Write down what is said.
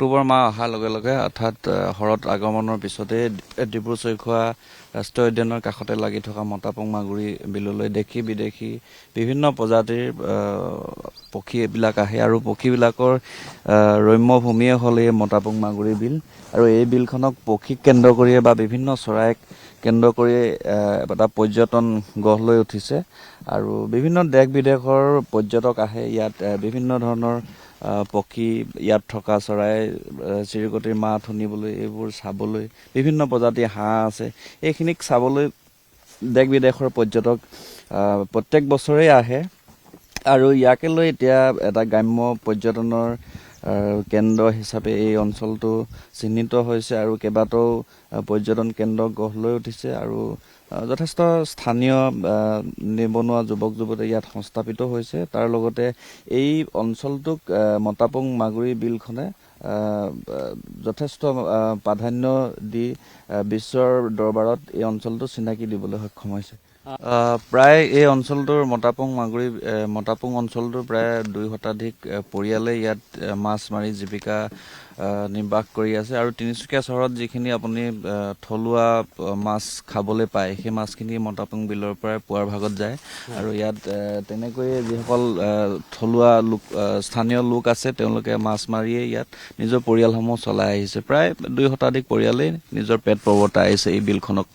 অক্টোবৰ মাহ অহাৰ লগে লগে অৰ্থাৎ শৰৎ আগমনৰ পিছতে ডিব্ৰু-চৈখোৱা ৰাষ্ট্ৰীয় উদ্যানৰ কাষতে লাগি থকা মতাপুং মাগুৰী বিললৈ দেশী বিদেশী বিভিন্ন প্ৰজাতিৰ পক্ষীবিলাক আহে আৰু পক্ষীবিলাকৰ ৰম্য ভূমিয়ে হ'ল এই মতাপুং মাগুৰী বিল। আৰু এই বিলখনক পক্ষীক কেন্দ্ৰ কৰিয়ে বা বিভিন্ন চৰাইক কেন্দ্ৰ কৰি এটা পৰ্যটন গঢ় লৈ উঠিছে আৰু বিভিন্ন দেশ বিদেশৰ পৰ্যটক আহে ইয়াত বিভিন্ন ধৰণৰ পক্ষী, ইয়াত থকা চৰাই চিৰিকটিৰ মাত শুনিবলৈ, এইবোৰ চাবলৈ, বিভিন্ন প্ৰজাতিৰ হাঁহ আছে, এইখিনিক চাবলৈ দেশ বিদেশৰ পৰ্যটক প্ৰত্যেক বছৰেই আহে আৰু ইয়াকে লৈ এতিয়া এটা গ্ৰাম্য পৰ্যটনৰ কেন্দ্ৰ হিচাপে এই অঞ্চলটো চিহ্নিত হৈছে আৰু কেইবাটাও পৰ্যটন কেন্দ্ৰ গঢ় লৈ উঠিছে আৰু যথেষ্ট স্থানীয় নিবনুৱা যুৱক যুৱতী ইয়াত সংস্থাপিত হৈছে। তাৰ লগতে এই অঞ্চলটোক মতাপুং মাগুৰী বিলখনে যথেষ্ট প্ৰাধান্য দি বিশ্বৰ দৰবাৰত এই অঞ্চলটো চিনাকি দিবলৈ সক্ষম হৈছে। প্ৰায় এই অঞ্চলটোৰ মতাপুং অঞ্চলটোৰ প্ৰায় 2 শতাধিক পৰিয়ালে ইয়াত মাছ মাৰি জীৱিকা নিৰ্বাহ কৰি আছে আৰু তিনিচুকীয়া চহৰত যিখিনি আপুনি থলুৱা মাছ খাবলৈ পায় সেই মাছখিনি মতাপুং বিলৰ পৰাই পোৱাৰ ভাগত যায় আৰু ইয়াত তেনেকৈয়ে যিসকল থলুৱা স্থানীয় লোক আছে তেওঁলোকে মাছ মাৰিয়ে ইয়াত নিজৰ পৰিয়ালসমূহ চলাই আহিছে। প্ৰায় 2 শতাধিক পৰিয়ালেই নিজৰ পেট প্ৰৱৰ্তাই আহিছে এই বিলখনক।